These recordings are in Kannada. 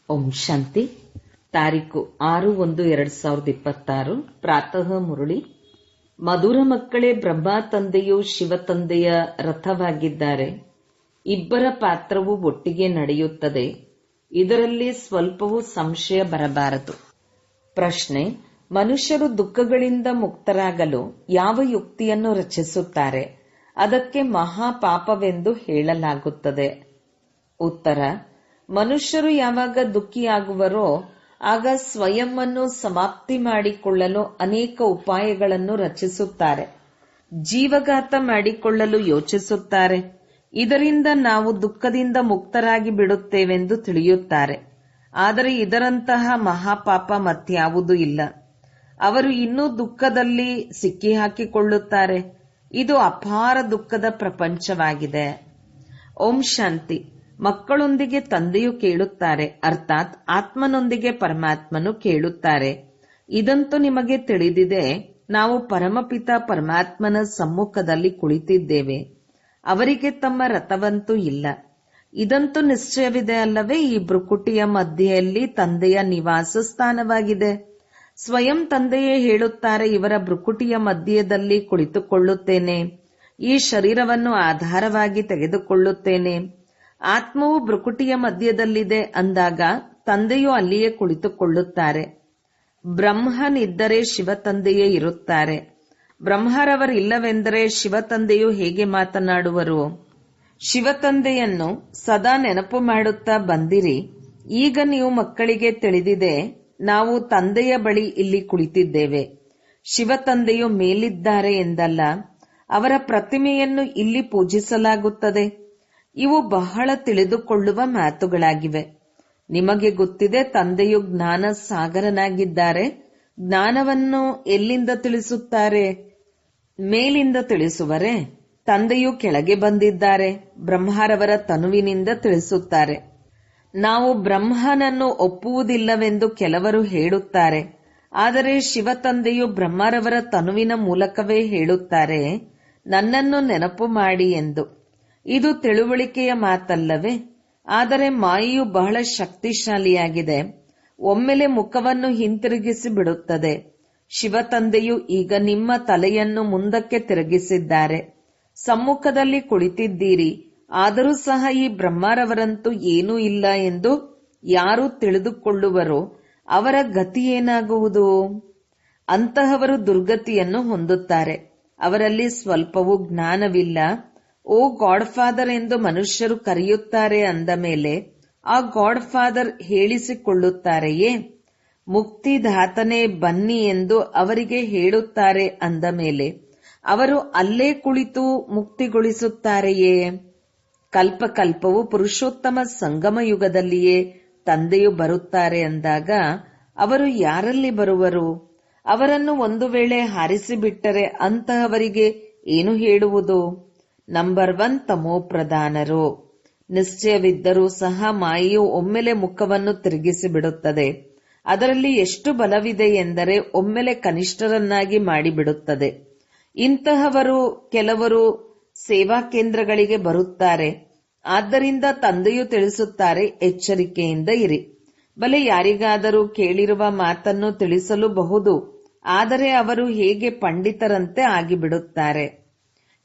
ಓಂ ಶಾಂತಿ. ತಾರೀಕು 6/1/2026 ಪ್ರಾತಃ ಮುರಳಿ. ಮಧುರ ಮಕ್ಕಳೇ, ಬ್ರಹ್ಮ ತಂದೆಯು ಶಿವ ತಂದೆಯ ರಥವಾಗಿದ್ದಾರೆ. ಇಬ್ಬರ ಪಾತ್ರವು ಒಟ್ಟಿಗೆ ನಡೆಯುತ್ತದೆ. ಇದರಲ್ಲಿ ಸ್ವಲ್ಪವೂ ಸಂಶಯ ಬರಬಾರದು. ಪ್ರಶ್ನೆ: ಮನುಷ್ಯರು ದುಃಖಗಳಿಂದ ಮುಕ್ತರಾಗಲು ಯಾವ ಯುಕ್ತಿಯನ್ನು ರಚಿಸುತ್ತಾರೆ? ಅದಕ್ಕೆ ಮಹಾಪಾಪವೆಂದು ಹೇಳಲಾಗುತ್ತದೆ. ಉತ್ತರ: ಮನುಷ್ಯರು ಯಾವಾಗ ದುಃಖಿಯಾಗುವರೋ ಆಗ ಸ್ವಯಂವನ್ನು ಸಮಾಪ್ತಿ ಮಾಡಿಕೊಳ್ಳಲು ಅನೇಕ ಉಪಾಯಗಳನ್ನು ರಚಿಸುತ್ತಾರೆ. ಜೀವಘಾತ ಮಾಡಿಕೊಳ್ಳಲು ಯೋಚಿಸುತ್ತಾರೆ. ಇದರಿಂದ ನಾವು ದುಃಖದಿಂದ ಮುಕ್ತರಾಗಿ ಬಿಡುತ್ತೇವೆಂದು ತಿಳಿಯುತ್ತಾರೆ. ಆದರೆ ಇದರಂತಹ ಮಹಾಪಾಪ ಮತ್ಯಾವುದೂ ಇಲ್ಲ. ಅವರು ಇನ್ನೂ ದುಃಖದಲ್ಲಿ ಸಿಕ್ಕಿಹಾಕಿಕೊಳ್ಳುತ್ತಾರೆ. ಇದು ಅಪಾರ ದುಃಖದ ಪ್ರಪಂಚವಾಗಿದೆ. ಓಂ ಶಾಂತಿ. ಮಕ್ಕಳೊಂದಿಗೆ ತಂದೆಯು ಕೇಳುತ್ತಾರೆ, ಅರ್ಥಾತ್ ಆತ್ಮನೊಂದಿಗೆ ಪರಮಾತ್ಮನು ಕೇಳುತ್ತಾರೆ. ಇದಂತೂ ನಿಮಗೆ ತಿಳಿದಿದೆ, ನಾವು ಪರಮಪಿತ ಪರಮಾತ್ಮನ ಸಮ್ಮುಖದಲ್ಲಿ ಕುಳಿತಿದ್ದೇವೆ. ಅವರಿಗೆ ತಮ್ಮ ರಥವಂತೂ ಇಲ್ಲ. ಇದಂತೂ ನಿಶ್ಚಯವಿದೆ ಅಲ್ಲವೇ? ಈ ಭ್ರುಕುಟಿಯ ಮಧ್ಯೆಯಲ್ಲಿ ತಂದೆಯ ನಿವಾಸ ಸ್ಥಾನವಾಗಿದೆ. ಸ್ವಯಂ ತಂದೆಯೇ ಹೇಳುತ್ತಾರೆ, ಇವರ ಭ್ರುಕುಟಿಯ ಮಧ್ಯದಲ್ಲಿ ಕುಳಿತುಕೊಳ್ಳುತ್ತೇನೆ. ಈ ಶರೀರವನ್ನು ಆಧಾರವಾಗಿ ತೆಗೆದುಕೊಳ್ಳುತ್ತೇನೆ. ಆತ್ಮವು ಭ್ರುಕುಟಿಯ ಮಧ್ಯದಲ್ಲಿದೆ ಅಂದಾಗ ತಂದೆಯು ಅಲ್ಲಿಯೇ ಕುಳಿತುಕೊಳ್ಳುತ್ತಾರೆ. ಬ್ರಹ್ಮನಿದ್ದರೆ ಶಿವ ತಂದೆಯೇ ಇರುತ್ತಾರೆ. ಬ್ರಹ್ಮರವರಿಲ್ಲವೆಂದರೆ ಶಿವ ತಂದೆಯು ಹೇಗೆ ಮಾತನಾಡುವರು? ಶಿವ ತಂದೆಯನ್ನು ಸದಾ ನೆನಪು ಮಾಡುತ್ತಾ ಬಂದಿರಿ. ಈಗ ನೀವು ಮಕ್ಕಳಿಗೆ ತಿಳಿದಿದೆ, ನಾವು ತಂದೆಯ ಬಳಿ ಇಲ್ಲಿ ಕುಳಿತಿದ್ದೇವೆ. ಶಿವ ತಂದೆಯು ಮೇಲಿದ್ದಾರೆ ಎಂದಲ್ಲ, ಅವರ ಪ್ರತಿಮೆಯನ್ನು ಇಲ್ಲಿ ಪೂಜಿಸಲಾಗುತ್ತದೆ. ಇವು ಬಹಳ ತಿಳಿದುಕೊಳ್ಳುವ ಮಾತುಗಳಾಗಿವೆ. ನಿಮಗೆ ಗೊತ್ತಿದೆ, ತಂದೆಯು ಜ್ಞಾನ ಸಾಗರನಾಗಿದ್ದಾರೆ. ಜ್ಞಾನವನ್ನು ಎಲ್ಲಿಂದ ತಿಳಿಸುತ್ತಾರೆ? ಮೇಲಿಂದ ತಿಳಿಸುವರೆ? ತಂದೆಯು ಕೆಳಗೆ ಬಂದಿದ್ದಾರೆ. ಬ್ರಹ್ಮರವರ ತನುವಿನಿಂದ ತಿಳಿಸುತ್ತಾರೆ. ನಾವು ಬ್ರಹ್ಮನನ್ನು ಒಪ್ಪುವುದಿಲ್ಲವೆಂದು ಕೆಲವರು ಹೇಳುತ್ತಾರೆ. ಆದರೆ ಶಿವ ತಂದೆಯು ಬ್ರಹ್ಮರವರ ತನುವಿನ ಮೂಲಕವೇ ಹೇಳುತ್ತಾರೆ, ನನ್ನನ್ನು ನೆನಪು ಮಾಡಿ ಎಂದು. ಇದು ತಿಳುವಳಿಕೆಯ ಮಾತಲ್ಲವೇ? ಆದರೆ ಮಾಯೆಯು ಬಹಳ ಶಕ್ತಿಶಾಲಿಯಾಗಿದೆ. ಒಮ್ಮೆಲೆ ಮುಖವನ್ನು ಹಿಂತಿರುಗಿಸಿ ಬಿಡುತ್ತದೆ. ಶಿವ ತಂದೆಯು ಈಗ ನಿಮ್ಮ ತಲೆಯನ್ನು ಮುಂದಕ್ಕೆ ತಿರುಗಿಸಿದ್ದಾರೆ. ಸಮ್ಮುಖದಲ್ಲಿ ಕುಳಿತಿದ್ದೀರಿ. ಆದರೂ ಸಹ ಈ ಬ್ರಹ್ಮರವರಂತೂ ಏನೂ ಇಲ್ಲ ಎಂದು ಯಾರು ತಿಳಿದುಕೊಳ್ಳುವರೋ ಅವರ ಗತಿಯೇನಾಗುವುದು? ಅಂತಹವರು ದುರ್ಗತಿಯನ್ನು ಹೊಂದುತ್ತಾರೆ. ಅವರಲ್ಲಿ ಸ್ವಲ್ಪವೂ ಜ್ಞಾನವಿಲ್ಲ. ಓ ಗಾಡ್ ಫಾದರ್ ಎಂದು ಮನುಷ್ಯರು ಕರೆಯುತ್ತಾರೆ ಅಂದ ಮೇಲೆ ಆ ಗಾಡ್ ಫಾದರ್ ಹೇಳಿಸಿಕೊಳ್ಳುತ್ತಾರೆಯೇ? ಮುಕ್ತಿದಾತನೇ ಬನ್ನಿ ಎಂದು ಅವರಿಗೆ ಹೇಳುತ್ತಾರೆ ಅಂದ ಮೇಲೆ ಅವರು ಅಲ್ಲೇ ಕುಳಿತು ಮುಕ್ತಿಗೊಳಿಸುತ್ತಾರೆಯೇ? ಕಲ್ಪಕಲ್ಪವು ಪುರುಷೋತ್ತಮ ಸಂಗಮ ಯುಗದಲ್ಲಿಯೇ ತಂದೆಯು ಬರುತ್ತಾರೆ ಅಂದಾಗ ಅವರು ಯಾರಲ್ಲಿ ಬರುವರು? ಅವರನ್ನು ಒಂದು ವೇಳೆ ಹಾರಿಸಿಬಿಟ್ಟರೆ ಅಂತಹವರಿಗೆ ಏನು ಹೇಳುವುದು? ನಂಬರ್ 1 ತಮೋಪ್ರಧಾನರು. ನಿಶ್ಚಯವಿದ್ದರೂ ಸಹ ಮಾಯೆಯು ಒಮ್ಮೆಲೆ ಮುಖವನ್ನು ತಿರುಗಿಸಿ ಬಿಡುತ್ತದೆ. ಅದರಲ್ಲಿ ಎಷ್ಟು ಬಲವಿದೆ ಎಂದರೆ ಒಮ್ಮೆಲೆ ಕನಿಷ್ಠರನ್ನಾಗಿ ಮಾಡಿಬಿಡುತ್ತದೆ. ಇಂತಹವರು ಕೆಲವರು ಸೇವಾ ಕೇಂದ್ರಗಳಿಗೆ ಬರುತ್ತಾರೆ. ಆದ್ದರಿಂದ ತಂದೆಯು ತಿಳಿಸುತ್ತಾರೆ, ಎಚ್ಚರಿಕೆಯಿಂದ ಇರಿ. ಬಲೆ ಯಾರಿಗಾದರೂ ಕೇಳಿರುವ ಮಾತನ್ನು ತಿಳಿಸಲೂಬಹುದು. ಆದರೆ ಅವರು ಹೇಗೆ ಪಂಡಿತರಂತೆ ಆಗಿಬಿಡುತ್ತಾರೆ.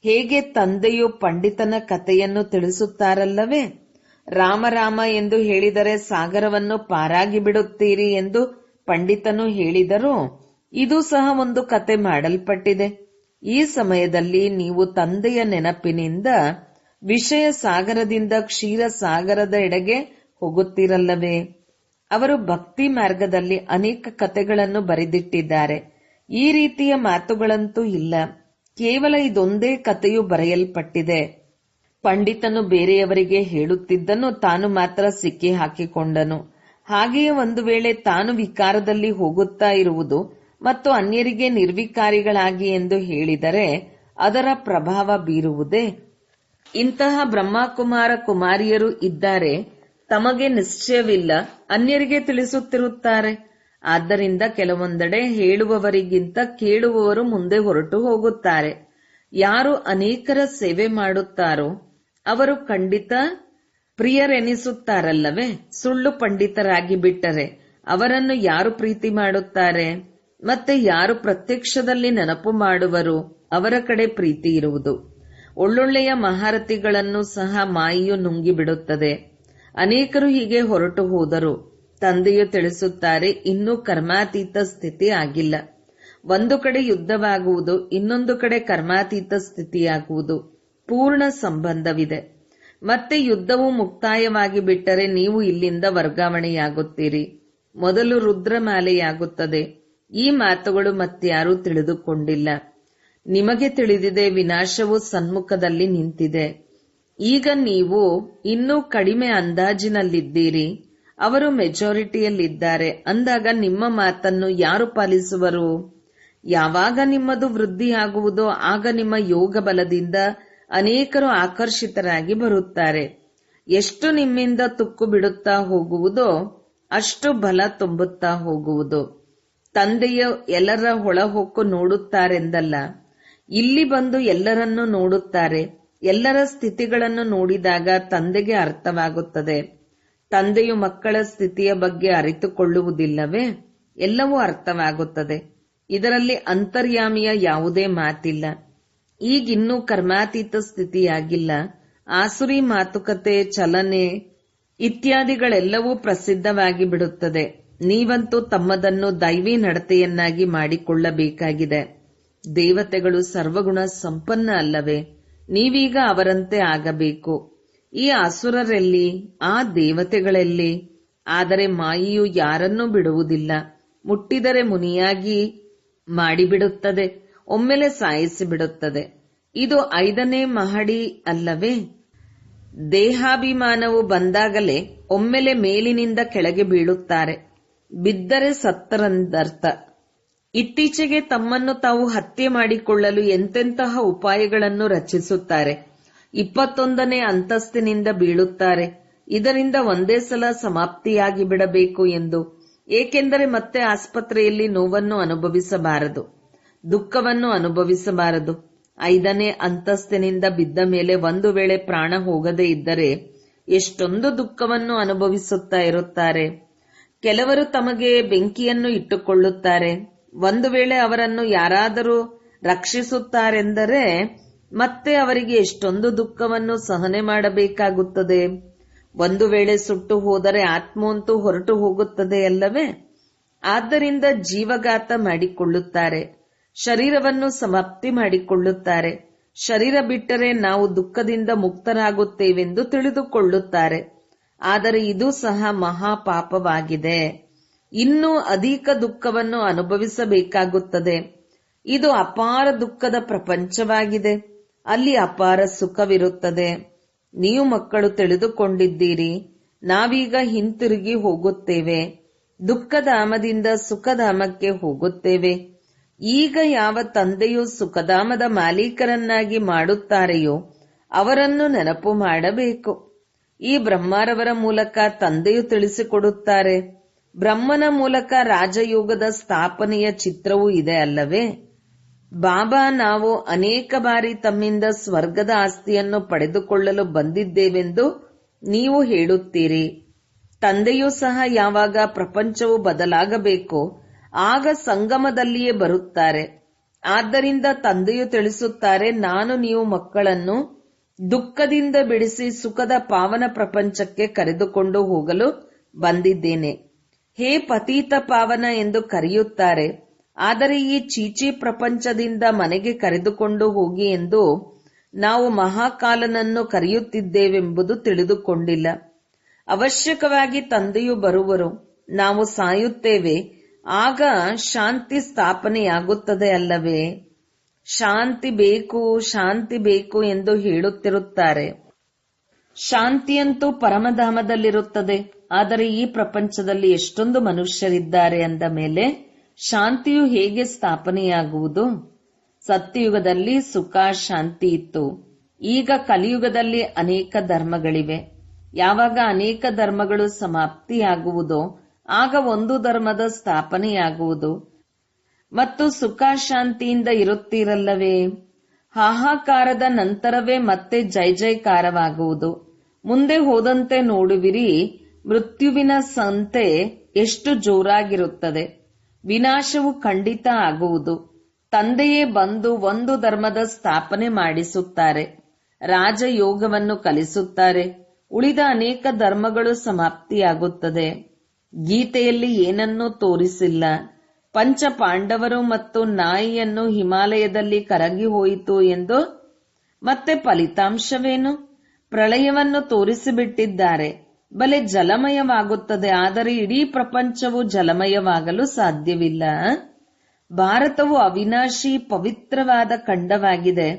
ಹೇಗೆ ತಂದೆಯು ಪಂಡಿತನ ಕಥೆಯನ್ನು ತಿಳಿಸುತ್ತಾರಲ್ಲವೇ? ರಾಮ ಎಂದು ಹೇಳಿದರೆ ಸಾಗರವನ್ನು ಪಾರಾಗಿ ಬಿಡುತ್ತೀರಿ ಎಂದು ಪಂಡಿತನು ಹೇಳಿದರೂ ಇದು ಸಹ ಒಂದು ಕತೆ ಮಾಡಲ್ಪಟ್ಟಿದೆ. ಈ ಸಮಯದಲ್ಲಿ ನೀವು ತಂದೆಯ ನೆನಪಿನಿಂದ ವಿಷಯ ಸಾಗರದಿಂದ ಕ್ಷೀರ ಸಾಗರದ ಎಡೆಗೆ ಹೋಗುತ್ತೀರಲ್ಲವೇ? ಅವರು ಭಕ್ತಿ ಮಾರ್ಗದಲ್ಲಿ ಅನೇಕ ಕತೆಗಳನ್ನು ಬರೆದಿಟ್ಟಿದ್ದಾರೆ. ಈ ರೀತಿಯ ಮಾತುಗಳಂತೂ ಇಲ್ಲ. ಕೇವಲ ಇದೊಂದೇ ಕಥೆಯು ಬರೆಯಲ್ಪಟ್ಟಿದೆ. ಪಂಡಿತನು ಬೇರೆಯವರಿಗೆ ಹೇಳುತ್ತಿದ್ದನು, ತಾನು ಮಾತ್ರ ಸಿಕ್ಕಿ ಹಾಕಿಕೊಂಡನು. ಹಾಗೆಯೇ ಒಂದು ವೇಳೆ ತಾನು ವಿಕಾರದಲ್ಲಿ ಹೋಗುತ್ತಾ ಇರುವುದು ಮತ್ತು ಅನ್ಯರಿಗೆ ನಿರ್ವಿಕಾರಿಗಳಾಗಿ ಎಂದು ಹೇಳಿದರೆ ಅದರ ಪ್ರಭಾವ ಬೀರುವುದೇ? ಇಂತಹ ಬ್ರಹ್ಮಕುಮಾರ ಕುಮಾರಿಯರು ಇದ್ದಾರೆ. ತಮಗೆ ನಿಶ್ಚಯವಿಲ್ಲ, ಅನ್ಯರಿಗೆ ತಿಳಿಸುತ್ತಿರುತ್ತಾರೆ. ಆದ್ದರಿಂದ ಕೆಲವೊಂದೆಡೆ ಹೇಳುವವರಿಗಿಂತ ಕೇಳುವವರು ಮುಂದೆ ಹೊರಟು ಹೋಗುತ್ತಾರೆ. ಯಾರು ಅನೇಕರ ಸೇವೆ ಮಾಡುತ್ತಾರೋ ಅವರು ಖಂಡಿತ ಪ್ರಿಯರೆನಿಸುತ್ತಾರಲ್ಲವೇ? ಸುಳ್ಳು ಪಂಡಿತರಾಗಿ ಬಿಟ್ಟರೆ ಅವರನ್ನು ಯಾರು ಪ್ರೀತಿ ಮಾಡುತ್ತಾರೆ? ಮತ್ತೆ ಯಾರು ಪ್ರತ್ಯಕ್ಷದಲ್ಲಿ ನೆನಪು ಮಾಡುವರು? ಅವರ ಕಡೆ ಪ್ರೀತಿ ಇರುವುದು. ಒಳ್ಳೊಳ್ಳೆಯ ಮಹಾರಥಿಗಳನ್ನು ಸಹ ಮಾಯೆಯು ನುಂಗಿಬಿಡುತ್ತದೆ. ಅನೇಕರು ಹೀಗೆ ಹೊರಟು ಹೋದರು. ತಂದೆಯು ತಿಳಿಸುತ್ತಾರೆ, ಇನ್ನೂ ಕರ್ಮಾತೀತ ಸ್ಥಿತಿ ಆಗಿಲ್ಲ. ಒಂದು ಕಡೆ ಯುದ್ಧವಾಗುವುದು, ಇನ್ನೊಂದು ಕಡೆ ಕರ್ಮಾತೀತ ಸ್ಥಿತಿಯಾಗುವುದು. ಪೂರ್ಣ ಸಂಬಂಧವಿದೆ. ಮತ್ತೆ ಯುದ್ಧವು ಮುಕ್ತಾಯವಾಗಿ ಬಿಟ್ಟರೆ ನೀವು ಇಲ್ಲಿಂದ ವರ್ಗಾವಣೆಯಾಗುತ್ತೀರಿ. ಮೊದಲು ರುದ್ರಮಾಲೆಯಾಗುತ್ತದೆ. ಈ ಮಾತುಗಳು ಮತ್ಯಾರೂ ತಿಳಿದುಕೊಂಡಿಲ್ಲ. ನಿಮಗೆ ತಿಳಿದಿದೆ, ವಿನಾಶವು ಸನ್ಮುಖದಲ್ಲಿ ನಿಂತಿದೆ. ಈಗ ನೀವು ಇನ್ನೂ ಕಡಿಮೆ ಅಂದಾಜಿನಲ್ಲಿದ್ದೀರಿ. ಅವರು ಮೆಜಾರಿಟಿಯಲ್ಲಿದ್ದಾರೆ. ಅಂದಾಗ ನಿಮ್ಮ ಮಾತನ್ನು ಯಾರು ಪಾಲಿಸುವರು? ಯಾವಾಗ ನಿಮ್ಮದು ವೃದ್ಧಿಯಾಗುವುದೋ ಆಗ ನಿಮ್ಮ ಯೋಗ ಬಲದಿಂದ ಅನೇಕರು ಆಕರ್ಷಿತರಾಗಿ ಬರುತ್ತಾರೆ. ಎಷ್ಟು ನಿಮ್ಮಿಂದ ತುಕ್ಕು ಬಿಡುತ್ತಾ ಹೋಗುವುದೋ ಅಷ್ಟು ಬಲ ತುಂಬುತ್ತಾ ಹೋಗುವುದು. ತಂದೆಯ ಎಲ್ಲರ ಒಳಹೊಕ್ಕು ನೋಡುತ್ತಾರೆಂದಲ್ಲ, ಇಲ್ಲಿ ಬಂದು ಎಲ್ಲರನ್ನೂ ನೋಡುತ್ತಾರೆ. ಎಲ್ಲರ ಸ್ಥಿತಿಗಳನ್ನು ನೋಡಿದಾಗ ತಂದೆಗೆ ಅರ್ಥವಾಗುತ್ತದೆ. ತಂದೆಯು ಮಕ್ಕಳ ಸ್ಥಿತಿಯ ಬಗ್ಗೆ ಅರಿತುಕೊಳ್ಳುವುದಿಲ್ಲವೇ? ಎಲ್ಲವೂ ಅರ್ಥವಾಗುತ್ತದೆ. ಇದರಲ್ಲಿ ಅಂತರ್ಯಾಮಿಯ ಯಾವುದೇ ಮಾತಿಲ್ಲ. ಈಗಿನ್ನೂ ಕರ್ಮಾತೀತ ಸ್ಥಿತಿಯಾಗಿಲ್ಲ. ಆಸುರಿ ಮಾತುಕತೆ, ಚಲನೆ ಇತ್ಯಾದಿಗಳೆಲ್ಲವೂ ಪ್ರಸಿದ್ಧವಾಗಿ ಬಿಡುತ್ತದೆ. ನೀವಂತೂ ತಮ್ಮದನ್ನು ದೈವಿ ನಡತೆಯನ್ನಾಗಿ ಮಾಡಿಕೊಳ್ಳಬೇಕಾಗಿದೆ. ದೇವತೆಗಳು ಸರ್ವಗುಣ ಸಂಪನ್ನ ಅಲ್ಲವೇ? ನೀವೀಗ ಅವರಂತೆ ಆಗಬೇಕು. ಈ ಅಸುರರೆಲ್ಲಿ? ಆ ದೇವತೆಗಳೆಲ್ಲಿ? ಆದರೆ ಮಾಯೆಯು ಯಾರನ್ನೂ ಬಿಡುವುದಿಲ್ಲ. ಮುಟ್ಟಿದರೆ ಮುನಿಯಾಗಿ ಮಾಡಿಬಿಡುತ್ತದೆ, ಒಮ್ಮೆಲೆ ಸಾಯಿಸಿಬಿಡುತ್ತದೆ. ಇದು 5ನೇ ಮಹಡಿ ಅಲ್ಲವೇ? ದೇಹಾಭಿಮಾನವು ಬಂದಾಗಲೇ ಒಮ್ಮೆಲೆ ಮೇಲಿನಿಂದ ಕೆಳಗೆ ಬೀಳುತ್ತಾರೆ. ಬಿದ್ದರೆ ಸತ್ತರೆಂದರ್ಥ. ಇತ್ತೀಚೆಗೆ ತಮ್ಮನ್ನು ತಾವು ಹತ್ಯೆ ಮಾಡಿಕೊಳ್ಳಲು ಎಂತೆಂತಹ ಉಪಾಯಗಳನ್ನು ರಚಿಸುತ್ತಾರೆ. 21ನೇ ಅಂತಸ್ತಿನಿಂದ ಬೀಳುತ್ತಾರೆ. ಇದರಿಂದ ಒಂದೇ ಸಲ ಸಮಾಪ್ತಿಯಾಗಿ ಬಿಡಬೇಕು ಎಂದು. ಏಕೆಂದರೆ ಮತ್ತೆ ಆಸ್ಪತ್ರೆಯಲ್ಲಿ ನೋವನ್ನು ಅನುಭವಿಸಬಾರದು, ದುಃಖವನ್ನು ಅನುಭವಿಸಬಾರದು. 5ನೇ ಅಂತಸ್ತಿನಿಂದ ಬಿದ್ದ ಮೇಲೆ ಒಂದು ವೇಳೆ ಪ್ರಾಣ ಹೋಗದೇ ಇದ್ದರೆ ಎಷ್ಟೊಂದು ದುಃಖವನ್ನು ಅನುಭವಿಸುತ್ತಾ ಇರುತ್ತಾರೆ. ಕೆಲವರು ತಮಗೆ ಬೆಂಕಿಯನ್ನು ಇಟ್ಟುಕೊಳ್ಳುತ್ತಾರೆ. ಒಂದು ವೇಳೆ ಅವರನ್ನು ಯಾರಾದರೂ ರಕ್ಷಿಸುತ್ತಾರೆಂದರೆ ಮತ್ತೆ ಅವರಿಗೆ ಎಷ್ಟೊಂದು ದುಃಖವನ್ನು ಸಹನೆ ಮಾಡಬೇಕಾಗುತ್ತದೆ. ಒಂದು ವೇಳೆ ಸುಟ್ಟು ಹೋದರೆ ಆತ್ಮವಂತೂ ಹೊರಟು ಹೋಗುತ್ತದೆ ಅಲ್ಲವೇ? ಆದ್ದರಿಂದ ಜೀವಘಾತ ಮಾಡಿಕೊಳ್ಳುತ್ತಾರೆ, ಶರೀರವನ್ನು ಸಮಾಪ್ತಿ ಮಾಡಿಕೊಳ್ಳುತ್ತಾರೆ. ಶರೀರ ಬಿಟ್ಟರೆ ನಾವು ದುಃಖದಿಂದ ಮುಕ್ತರಾಗುತ್ತೇವೆಂದು ತಿಳಿದುಕೊಳ್ಳುತ್ತಾರೆ. ಆದರೆ ಇದು ಸಹ ಮಹಾಪಾಪವಾಗಿದೆ. ಇನ್ನೂ ಅಧಿಕ ದುಃಖವನ್ನು ಅನುಭವಿಸಬೇಕಾಗುತ್ತದೆ. ಇದು ಅಪಾರ ದುಃಖದ ಪ್ರಪಂಚವಾಗಿದೆ. ಅಲ್ಲಿ ಅಪಾರ ಸುಖವಿರುತ್ತದೆ. ನೀವು ಮಕ್ಕಳು ತಿಳಿದುಕೊಂಡಿದ್ದೀರಿ, ನಾವೀಗ ಹಿಂತಿರುಗಿ ಹೋಗುತ್ತೇವೆ. ದುಃಖಧಾಮದಿಂದ ಸುಖಧಾಮಕ್ಕೆ ಹೋಗುತ್ತೇವೆ. ಈಗ ಯಾವ ತಂದೆಯು ಸುಖಧಾಮದ ಮಾಲೀಕರನ್ನಾಗಿ ಮಾಡುತ್ತಾರೆಯೋ ಅವರನ್ನು ನೆನಪು ಮಾಡಬೇಕು. ಈ ಬ್ರಹ್ಮರವರ ಮೂಲಕ ತಂದೆಯು ತಿಳಿಸಿಕೊಡುತ್ತಾರೆ. ಬ್ರಹ್ಮನ ಮೂಲಕ ರಾಜಯೋಗದ ಸ್ಥಾಪನೆಯ ಚಿತ್ರವೂ ಇದೆ ಅಲ್ಲವೇ? ಬಾಬಾ, ನಾವು ಅನೇಕ ಬಾರಿ ತಮ್ಮಿಂದ ಸ್ವರ್ಗದ ಆಸ್ತಿಯನ್ನು ಪಡೆದುಕೊಳ್ಳಲು ಬಂದಿದ್ದೇವೆಂದು ನೀವು ಹೇಳುತ್ತೀರಿ. ತಂದೆಯೂ ಸಹ ಯಾವಾಗ ಪ್ರಪಂಚವು ಬದಲಾಗಬೇಕು ಆಗ ಸಂಗಮದಲ್ಲಿಯೇ ಬರುತ್ತಾರೆ. ಆದ್ದರಿಂದ ತಂದೆಯು ತಿಳಿಸುತ್ತಾರೆ, ನಾನು ನೀವು ಮಕ್ಕಳನ್ನು ದುಃಖದಿಂದ ಬಿಡಿಸಿ ಸುಖದ ಪಾವನ ಪ್ರಪಂಚಕ್ಕೆ ಕರೆದುಕೊಂಡು ಹೋಗಲು ಬಂದಿದ್ದೇನೆ. ಹೇ ಪತೀತ ಪಾವನ ಎಂದು ಕರೆಯುತ್ತಾರೆ. ಆದರೆ ಈ ಚೀಚಿ ಪ್ರಪಂಚದಿಂದ ಮನೆಗೆ ಕರೆದುಕೊಂಡು ಹೋಗಿ ಎಂದು ನಾವು ಮಹಾಕಾಲನನ್ನು ಕರೆಯುತ್ತಿದ್ದೇವೆಂಬುದು ತಿಳಿದುಕೊಂಡಿಲ್ಲ. ಅವಶ್ಯಕವಾಗಿ ತಂದೆಯು ಬರುವರು, ನಾವು ಸಾಯುತ್ತೇವೆ. ಆಗ ಶಾಂತಿ ಸ್ಥಾಪನೆಯಾಗುತ್ತದೆ ಅಲ್ಲವೇ? ಶಾಂತಿ ಬೇಕು, ಶಾಂತಿ ಬೇಕು ಎಂದು ಹೇಳುತ್ತಿರುತ್ತಾರೆ. ಶಾಂತಿಯಂತೂ ಪರಮಧಾಮದಲ್ಲಿರುತ್ತದೆ. ಆದರೆ ಈ ಪ್ರಪಂಚದಲ್ಲಿ ಎಷ್ಟೊಂದು ಮನುಷ್ಯರಿದ್ದಾರೆ ಅಂದ ಮೇಲೆ ಶಾಂತಿಯು ಹೇಗೆ ಸ್ಥಾಪನೆಯಾಗುವುದು? ಸತ್ಯಯುಗದಲ್ಲಿ ಸುಖ ಶಾಂತಿ ಇತ್ತು. ಈಗ ಕಲಿಯುಗದಲ್ಲಿ ಅನೇಕ ಧರ್ಮಗಳಿವೆ. ಯಾವಾಗ ಅನೇಕ ಧರ್ಮಗಳು ಸಮಾಪ್ತಿಯಾಗುವುದೋ ಆಗ ಒಂದು ಧರ್ಮದ ಸ್ಥಾಪನೆಯಾಗುವುದು. ಮತ್ತು ಸುಖ ಶಾಂತಿಯಿಂದ ಇರುತ್ತೀರಲ್ಲವೇ? ಹಾಹಾಕಾರದ ನಂತರವೇ ಮತ್ತೆ ಜೈ ಜೈಕಾರವಾಗುವುದು. ಮುಂದೆ ಹೋದಂತೆ ನೋಡುವಿರಿ, ಮೃತ್ಯುವಿನ ಸಂತೆ ಎಷ್ಟು ಜೋರಾಗಿರುತ್ತದೆ. ವಿನಾಶವು ಖಂಡಿತ ಆಗುವುದು. ತಂದೆಯೇ ಬಂದು ಒಂದು ಧರ್ಮದ ಸ್ಥಾಪನೆ ಮಾಡಿಸುತ್ತಾರೆ, ರಾಜಯೋಗವನ್ನು ಕಲಿಸುತ್ತಾರೆ. ಉಳಿದ ಅನೇಕ ಧರ್ಮಗಳು ಸಮಾಪ್ತಿಯಾಗುತ್ತದೆ. ಗೀತೆಯಲ್ಲಿ ಏನನ್ನೂ ತೋರಿಸಿಲ್ಲ. ಪಂಚ ಪಾಂಡವರು ಮತ್ತು ನಾಯಿಯನ್ನು ಹಿಮಾಲಯದಲ್ಲಿ ಕರಗಿ ಹೋಯಿತು ಎಂದು. ಮತ್ತೆ ಫಲಿತಾಂಶವೇನು? ಪ್ರಳಯವನ್ನು ತೋರಿಸಿಬಿಟ್ಟಿದ್ದಾರೆ. ಬಲೆ ಜಲಮಯವಾಗುತ್ತದೆ, ಆದರೆ ಇಡೀ ಪ್ರಪಂಚವು ಜಲಮಯವಾಗಲು ಸಾಧ್ಯವಿಲ್ಲ. ಭಾರತವು ಅವಿನಾಶಿ ಪವಿತ್ರವಾದ ಖಂಡವಾಗಿದೆ.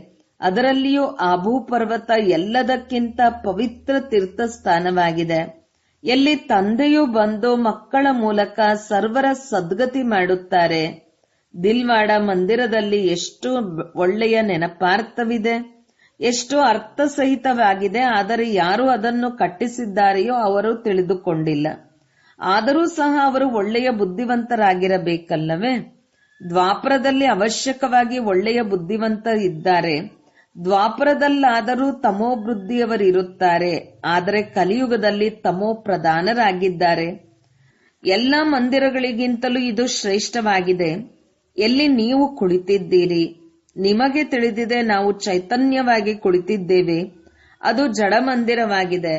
ಅದರಲ್ಲಿಯೂ ಆಬೂ ಪರ್ವತ ಎಲ್ಲದಕ್ಕಿಂತ ಪವಿತ್ರ ತೀರ್ಥಸ್ಥಾನವಾಗಿದೆ. ಎಲ್ಲಿ ತಂದೆಯು ಬಂದು ಮಕ್ಕಳ ಮೂಲಕ ಸರ್ವರ ಸದ್ಗತಿ ಮಾಡುತ್ತಾರೆ. ದಿಲ್ವಾಡ ಮಂದಿರದಲ್ಲಿ ಎಷ್ಟು ಒಳ್ಳೆಯ ನೆನಪಾರ್ಥವಿದೆ, ಎಷ್ಟು ಅರ್ಥಸಹಿತವಾಗಿದೆ. ಆದರೆ ಯಾರು ಅದನ್ನು ಕಟ್ಟಿಸಿದ್ದಾರೆಯೋ ಅವರು ತಿಳಿದುಕೊಂಡಿಲ್ಲ. ಆದರೂ ಸಹ ಅವರು ಒಳ್ಳೆಯ ಬುದ್ಧಿವಂತರಾಗಿರಬೇಕಲ್ಲವೇ? ದ್ವಾಪರದಲ್ಲಿ ಅವಶ್ಯಕವಾಗಿ ಒಳ್ಳೆಯ ಬುದ್ಧಿವಂತರಿದ್ದಾರೆ. ದ್ವಾಪರದಲ್ಲಾದರೂ ತಮೋ ಬುದ್ಧಿಯವರಿರುತ್ತಾರೆ, ಆದರೆ ಕಲಿಯುಗದಲ್ಲಿ ತಮೋ ಪ್ರಧಾನರಾಗಿದ್ದಾರೆ. ಎಲ್ಲ ಮಂದಿರಗಳಿಗಿಂತಲೂ ಇದು ಶ್ರೇಷ್ಠವಾಗಿದೆ. ಎಲ್ಲಿ ನೀವು ಕುಳಿತಿದ್ದೀರಿ, ನಿಮಗೆ ತಿಳಿದಿದೆ. ನಾವು ಚೈತನ್ಯವಾಗಿ ಕುಳಿತಿದ್ದೇವೆ. ಅದು ಜಡ ಮಂದಿರವಾಗಿದೆ.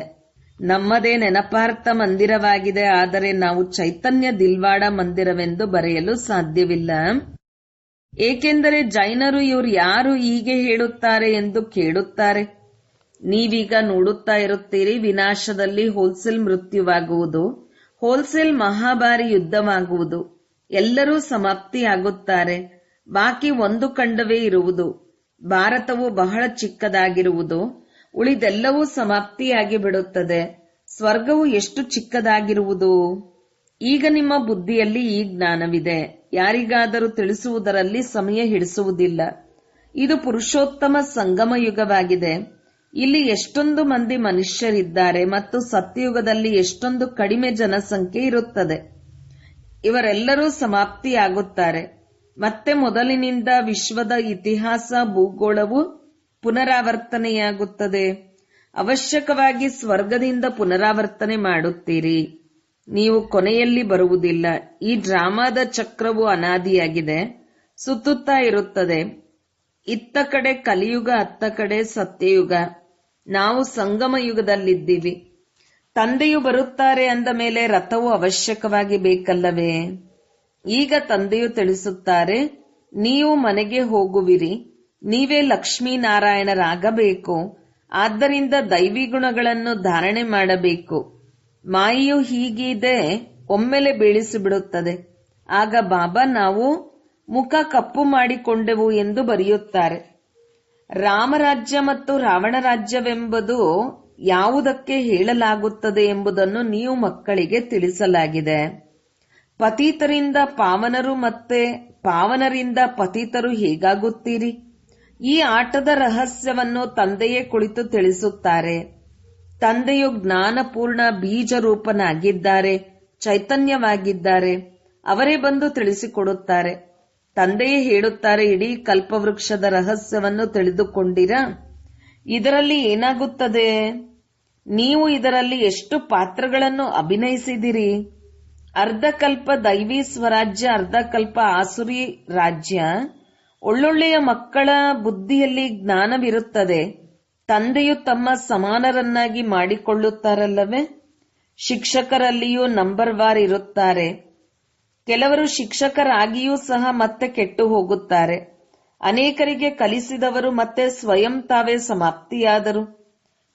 ನಮ್ಮದೇ ನೆನಪಾರ್ಥ ಮಂದಿರವಾಗಿದೆ. ಆದರೆ ನಾವು ಚೈತನ್ಯ ದಿಲ್ವಾಡ ಮಂದಿರವೆಂದು ಬರೆಯಲು ಸಾಧ್ಯವಿಲ್ಲ. ಏಕೆಂದರೆ ಜೈನರು ಇವರು ಯಾರು ಹೀಗೆ ಹೇಳುತ್ತಾರೆ ಎಂದು ಕೇಳುತ್ತಾರೆ. ನೀವೀಗ ನೋಡುತ್ತಾ ಇರುತ್ತೀರಿ, ವಿನಾಶದಲ್ಲಿ ಹೋಲ್ಸೇಲ್ ಮೃತ್ಯುವಾಗುವುದು, ಹೋಲ್ಸೇಲ್ ಮಹಾಭಾರಿ ಯುದ್ಧವಾಗುವುದು. ಎಲ್ಲರೂ ಸಮಾಪ್ತಿಯಾಗುತ್ತಾರೆ. ಬಾಕಿ ಒಂದು ಖಂಡವೇ ಇರುವುದು. ಭಾರತವು ಬಹಳ ಚಿಕ್ಕದಾಗಿರುವುದು. ಉಳಿದೆಲ್ಲವೂ ಸಮಾಪ್ತಿಯಾಗಿ ಬಿಡುತ್ತದೆ. ಸ್ವರ್ಗವು ಎಷ್ಟು ಚಿಕ್ಕದಾಗಿರುವುದು. ಈಗ ನಿಮ್ಮ ಬುದ್ಧಿಯಲ್ಲಿ ಈ ಜ್ಞಾನವಿದೆ. ಯಾರಿಗಾದರೂ ತಿಳಿಸುವುದರಲ್ಲಿ ಸಮಯ ಹಿಡಿಸುವುದಿಲ್ಲ. ಇದು ಪುರುಷೋತ್ತಮ ಸಂಗಮ ಯುಗವಾಗಿದೆ. ಇಲ್ಲಿ ಎಷ್ಟೊಂದು ಮಂದಿ ಮನುಷ್ಯರಿದ್ದಾರೆ ಮತ್ತು ಸತ್ಯಯುಗದಲ್ಲಿ ಎಷ್ಟೊಂದು ಕಡಿಮೆ ಜನಸಂಖ್ಯೆ ಇರುತ್ತದೆ. ಇವರೆಲ್ಲರೂ ಸಮಾಪ್ತಿಯಾಗುತ್ತಾರೆ. ಮತ್ತೆ ಮೊದಲಿನಿಂದ ವಿಶ್ವದ ಇತಿಹಾಸ ಭೂಗೋಳವು ಪುನರಾವರ್ತನೆಯಾಗುತ್ತದೆ. ಅವಶ್ಯಕವಾಗಿ ಸ್ವರ್ಗದಿಂದ ಪುನರಾವರ್ತನೆ ಮಾಡುತ್ತೀರಿ. ನೀವು ಕೊನೆಯಲ್ಲಿ ಬರುವುದಿಲ್ಲ. ಈ ಡ್ರಾಮಾದ ಚಕ್ರವು ಅನಾದಿಯಾಗಿದೆ, ಸುತ್ತುತ್ತಾ ಇರುತ್ತದೆ. ಇತ್ತ ಕಡೆ ಕಲಿಯುಗ, ಅತ್ತ ಕಡೆ ಸತ್ಯಯುಗ. ನಾವು ಸಂಗಮ ಯುಗದಲ್ಲಿದ್ದೀವಿ. ತಂದೆಯು ಬರುತ್ತಾರೆ ಅಂದ ಮೇಲೆ ರಥವು ಅವಶ್ಯಕವಾಗಿ ಬೇಕಲ್ಲವೇ? ಈಗ ತಂದೆಯು ತಿಳಿಸುತ್ತಾರೆ, ನೀವು ಮನೆಗೆ ಹೋಗುವಿರಿ. ನೀವೇ ಲಕ್ಷ್ಮೀನಾರಾಯಣರಾಗಬೇಕು. ಆದ್ದರಿಂದ ದೈವಿ ಗುಣಗಳನ್ನು ಧಾರಣೆ ಮಾಡಬೇಕು. ಮಾಯೆಯು ಹೀಗಿದೆ, ಒಮ್ಮೆಲೆ ಬೀಳಿಸಿಬಿಡುತ್ತದೆ. ಆಗ ಬಾಬಾ ನಾವು ಮುಖ ಕಪ್ಪು ಮಾಡಿಕೊಂಡೆವು ಎಂದು ಬರೆಯುತ್ತಾರೆ. ರಾಮರಾಜ್ಯ ಮತ್ತು ರಾವಣ ರಾಜ್ಯವೆಂಬುದು ಯಾವುದಕ್ಕೆ ಹೇಳಲಾಗುತ್ತದೆ ಎಂಬುದನ್ನು ನೀವು ಮಕ್ಕಳಿಗೆ ತಿಳಿಸಲಾಗಿದೆ. ಪತೀತರಿಂದ ಪಾವನರು ಮತ್ತೆ ಪಾವನರಿಂದ ಪತೀತರು ಹೇಗಾಗುತ್ತೀರಿ? ಈ ಆಟದ ರಹಸ್ಯವನ್ನು ತಂದೆಯೇ ಕುಳಿತು ತಿಳಿಸುತ್ತಾರೆ. ತಂದೆಯು ಜ್ಞಾನಪೂರ್ಣ ಬೀಜರೂಪನಾಗಿದ್ದಾರೆ, ಚೈತನ್ಯವಾಗಿದ್ದಾರೆ. ಅವರೇ ಬಂದು ತಿಳಿಸಿಕೊಡುತ್ತಾರೆ. ತಂದೆಯೇ ಹೇಳುತ್ತಾರೆ, ಇಡೀ ಕಲ್ಪವೃಕ್ಷದ ರಹಸ್ಯವನ್ನು ತಿಳಿದುಕೊಂಡಿರಾ? ಇದರಲ್ಲಿ ಏನಾಗುತ್ತದೆ? ನೀವು ಇದರಲ್ಲಿ ಎಷ್ಟು ಪಾತ್ರಗಳನ್ನು ಅಭಿನಯಿಸಿದಿರಿ? ಅರ್ಧಕಲ್ಪ ದೈವಿ ಸ್ವರಾಜ್ಯ, ಅರ್ಧಕಲ್ಪ ಆಸುರಿ ರಾಜ್ಯ. ಒಳ್ಳೊಳ್ಳೆಯ ಮಕ್ಕಳ ಬುದ್ಧಿಯಲ್ಲಿ ಜ್ಞಾನವಿರುತ್ತದೆ. ತಂದೆಯು ತಮ್ಮ ಸಮಾನರನ್ನಾಗಿ ಮಾಡಿಕೊಳ್ಳುತ್ತಾರಲ್ಲವೇ? ಶಿಕ್ಷಕರಲ್ಲಿಯೂ ನಂಬರ್ ವಾರ್ ಇರುತ್ತಾರೆ. ಕೆಲವರು ಶಿಕ್ಷಕರಾಗಿಯೂ ಸಹ ಮತ್ತೆ ಕೆಟ್ಟು ಹೋಗುತ್ತಾರೆ. ಅನೇಕರಿಗೆ ಕಲಿಸಿದವರು ಮತ್ತೆ ಸ್ವಯಂ ತಾವೇ ಸಮಾಪ್ತಿಯಾದರು.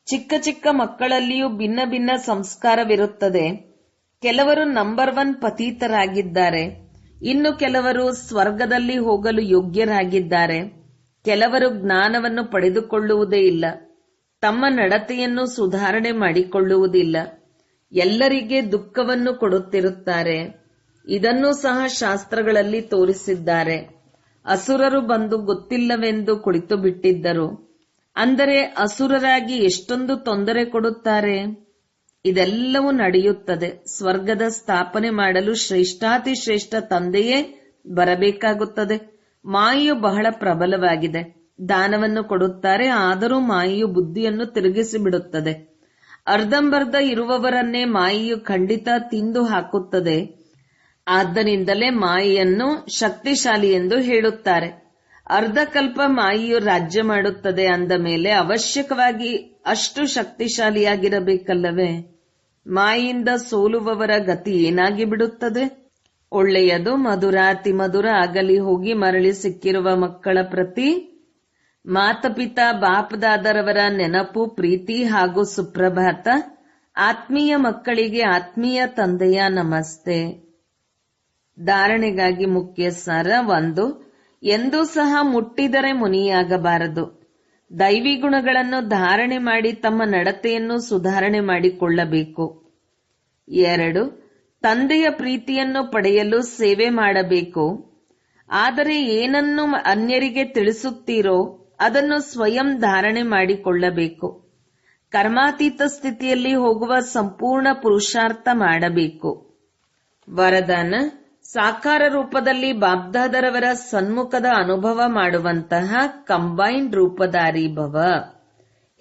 ಚಿಕ್ಕ ಚಿಕ್ಕ ಮಕ್ಕಳಲ್ಲಿಯೂ ಭಿನ್ನ ಭಿನ್ನ ಸಂಸ್ಕಾರವಿರುತ್ತದೆ. ಕೆಲವರು ನಂಬರ್ 1 ಪತೀತರಾಗಿದ್ದಾರೆ. ಇನ್ನು ಕೆಲವರು ಸ್ವರ್ಗದಲ್ಲಿ ಹೋಗಲು ಯೋಗ್ಯರಾಗಿದ್ದಾರೆ. ಕೆಲವರು ಜ್ಞಾನವನ್ನು ಪಡೆದುಕೊಳ್ಳುವುದೇ ಇಲ್ಲ. ತಮ್ಮ ನಡತೆಯನ್ನು ಸುಧಾರಣೆ ಮಾಡಿಕೊಳ್ಳುವುದಿಲ್ಲ. ಎಲ್ಲರಿಗೆ ದುಃಖವನ್ನು ಕೊಡುತ್ತಿರುತ್ತಾರೆ. ಇದನ್ನೂ ಸಹ ಶಾಸ್ತ್ರಗಳಲ್ಲಿ ತೋರಿಸಿದ್ದಾರೆ. ಅಸುರರು ಬಂದು ಗೊತ್ತಿಲ್ಲವೆಂದು ಕುಳಿತು ಬಿಟ್ಟಿದ್ದರು. ಅಂದರೆ ಅಸುರರಾಗಿ ಎಷ್ಟೊಂದು ತೊಂದರೆ ಕೊಡುತ್ತಾರೆ. ಇದೆಲ್ಲವೂ ನಡೆಯುತ್ತದೆ. ಸ್ವರ್ಗದ ಸ್ಥಾಪನೆ ಮಾಡಲು ಶ್ರೇಷ್ಠಾತಿ ಶ್ರೇಷ್ಠ ತಂದೆಯೇ ಬರಬೇಕಾಗುತ್ತದೆ. ಮಾಯೆಯು ಬಹಳ ಪ್ರಬಲವಾಗಿದೆ. ದಾನವನ್ನು ಕೊಡುತ್ತಾರೆ, ಆದರೂ ಮಾಯೆಯು ಬುದ್ಧಿಯನ್ನು ತಿರುಗಿಸಿ ಬಿಡುತ್ತದೆ. ಅರ್ಧಂಬರ್ಧ ಇರುವವರನ್ನೇ ಮಾಯೆಯು ಖಂಡಿತ ತಿಂದು ಹಾಕುತ್ತದೆ. ಆದ್ದರಿಂದಲೇ ಮಾಯೆಯನ್ನು ಶಕ್ತಿಶಾಲಿ ಎಂದು ಹೇಳುತ್ತಾರೆ. ಅರ್ಧಕಲ್ಪ ಮಾಯೆಯು ರಾಜ್ಯ ಮಾಡುತ್ತದೆ ಅಂದ ಮೇಲೆ ಅವಶ್ಯಕವಾಗಿ ಅಷ್ಟು ಶಕ್ತಿಶಾಲಿಯಾಗಿರಬೇಕಲ್ಲವೇ? ಮಾಯೆಯಿಂದ ಸೋಲುವವರ ಗತಿ ಏನಾಗಿ ಬಿಡುತ್ತದೆ? ಒಳ್ಳೆಯದು, ಮಧುರ, ಅತಿ ಮಧುರ ಆಗಲಿ ಹೋಗಿ ಮರಳಿ ಸಿಕ್ಕಿರುವ ಮಕ್ಕಳ ಪ್ರತಿ ಮಾತಪಿತಾ ಬಾಪ್ದಾದರವರ ನೆನಪು, ಪ್ರೀತಿ ಹಾಗೂ ಸುಪ್ರಭಾತ. ಆತ್ಮೀಯ ಮಕ್ಕಳಿಗೆ ಆತ್ಮೀಯ ತಂದೆಯ ನಮಸ್ತೆ. ಧಾರಣೆಗಾಗಿ ಮುಖ್ಯ ಸಾರ. 1. ಎಂದೂ ಸಹ ಮುಟ್ಟಿದರೆ ಮುನಿಯಾಗಬಾರದು. ದೈವಿ ಗುಣಗಳನ್ನು ಧಾರಣೆ ಮಾಡಿ ತಮ್ಮ ನಡತೆಯನ್ನು ಸುಧಾರಣೆ ಮಾಡಿಕೊಳ್ಳಬೇಕು. 2. ತಂದೆಯ ಪ್ರೀತಿಯನ್ನು ಪಡೆಯಲು ಸೇವೆ ಮಾಡಬೇಕು. ಆದರೆ ಏನನ್ನು ಅನ್ಯರಿಗೆ ತಿಳಿಸುತ್ತೀರೋ ಅದನ್ನು ಸ್ವಯಂ ಧಾರಣೆ ಮಾಡಿಕೊಳ್ಳಬೇಕು. ಕರ್ಮಾತೀತ ಸ್ಥಿತಿಯಲ್ಲಿ ಹೋಗುವ ಸಂಪೂರ್ಣ ಪುರುಷಾರ್ಥ ಮಾಡಬೇಕು. ವರದಾನ: ಸಾಕಾರ ರೂಪದಲ್ಲಿ ಬಾಬ್ದಾದರವರ ಸನ್ಮುಖದ ಅನುಭವ ಮಾಡುವಂತಹ ಕಂಬೈನ್ಡ್ ರೂಪಧಾರಿ ಭವ.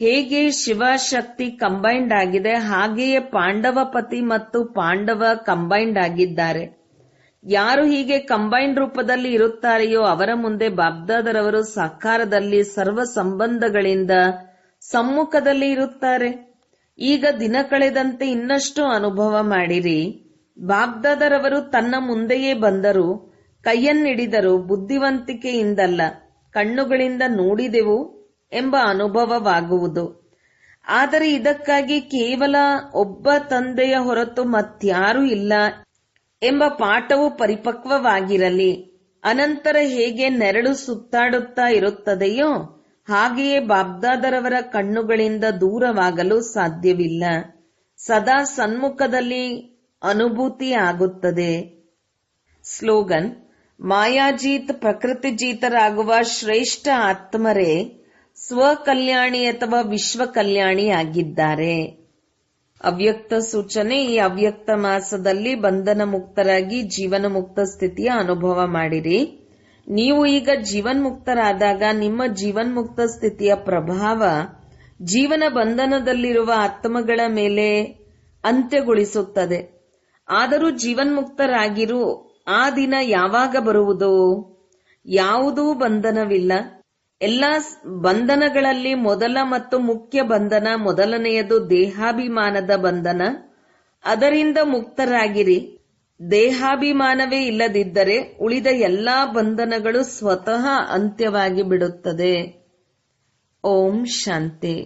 ಹೇಗೆ ಶಿವಶಕ್ತಿ ಕಂಬೈನ್ಡ್ ಆಗಿದೆ, ಹಾಗೆಯೇ ಪಾಂಡವ ಪತಿ ಮತ್ತು ಪಾಂಡವ ಕಂಬೈನ್ಡ್ ಆಗಿದ್ದಾರೆ. ಯಾರು ಹೀಗೆ ಕಂಬೈನ್ಡ್ ರೂಪದಲ್ಲಿ ಇರುತ್ತಾರೆಯೋ ಅವರ ಮುಂದೆ ಬಾಬ್ದಾದರವರು ಸಾಕಾರದಲ್ಲಿ ಸರ್ವ ಸಂಬಂಧಗಳಿಂದ ಸಮ್ಮುಖದಲ್ಲಿ ಇರುತ್ತಾರೆ. ಈಗ ದಿನ ಕಳೆದಂತೆ ಇನ್ನಷ್ಟು ಅನುಭವ ಮಾಡಿರಿ. ಬಾಬ್ದಾದರವರು ತನ್ನ ಮುಂದೆಯೇ ಬಂದರು, ಕೈಯನ್ನಿಡಿದರು. ಬುದ್ಧಿವಂತಿಕೆಯಿಂದಲ್ಲ, ಕಣ್ಣುಗಳಿಂದ ನೋಡಿದೆವು ಎಂಬ ಅನುಭವವಾಗುವುದು. ಆದರೆ ಇದಕ್ಕಾಗಿ ಕೇವಲ ಒಬ್ಬ ತಂದೆಯ ಹೊರತು ಮತ್ಯಾರೂ ಇಲ್ಲ ಎಂಬ ಪಾಠವು ಪರಿಪಕ್ವವಾಗಿರಲಿ. ಅನಂತರ ಹೇಗೆ ನೆರಳು ಸುತ್ತಾಡುತ್ತಾ ಇರುತ್ತದೆಯೋ ಹಾಗೆಯೇ ಬಾಬ್ದಾದರವರ ಕಣ್ಣುಗಳಿಂದ ದೂರವಾಗಲು ಸಾಧ್ಯವಿಲ್ಲ. ಸದಾ ಸನ್ಮುಖದಲ್ಲಿ ಅನುಭೂತಿ ಆಗುತ್ತದೆ. ಸ್ಲೋಗನ್: ಮಾಯಾಜೀತ್ ಪ್ರಕೃತಿಜೀತರಾಗುವ ಶ್ರೇಷ್ಠ ಆತ್ಮರೇ ಸ್ವಕಲ್ಯಾಣಿ ಅಥವಾ ವಿಶ್ವ ಕಲ್ಯಾಣಿ ಆಗಿದ್ದಾರೆ. ಅವ್ಯಕ್ತ ಸೂಚನೆ: ಈ ಅವ್ಯಕ್ತ ಮಾಸದಲ್ಲಿ ಬಂಧನ ಮುಕ್ತರಾಗಿ ಜೀವನ ಮುಕ್ತ ಸ್ಥಿತಿಯ ಅನುಭವ ಮಾಡಿರಿ. ನೀವು ಈಗ ಜೀವನ್ಮುಕ್ತರಾದಾಗ ನಿಮ್ಮ ಜೀವನ್ಮುಕ್ತ ಸ್ಥಿತಿಯ ಪ್ರಭಾವ ಜೀವನ ಬಂಧನದಲ್ಲಿರುವ ಆತ್ಮಗಳ ಮೇಲೆ ಅಂತ್ಯಗೊಳಿಸುತ್ತದೆ. ಆದರೂ ಜೀವನ್ಮುಕ್ತರಾಗಿರು. ಆ ದಿನ ಯಾವಾಗ ಬರುವುದೋ? ಯಾವುದೂ ಬಂಧನವಿಲ್ಲ. ಎಲ್ಲ ಬಂಧನಗಳಲ್ಲಿ ಮೊದಲ ಮತ್ತು ಮುಖ್ಯ ಬಂಧನ ಮೊದಲನೆಯದು ದೇಹಾಭಿಮಾನದ ಬಂಧನ. ಅದರಿಂದ ಮುಕ್ತರಾಗಿರಿ. ದೇಹಾಭಿಮಾನವೇ ಇಲ್ಲದಿದ್ದರೆ ಉಳಿದ ಎಲ್ಲಾ ಬಂಧನಗಳು ಸ್ವತಃ ಅಂತ್ಯವಾಗಿ ಬಿಡುತ್ತದೆ. ಓಂ ಶಾಂತಿ.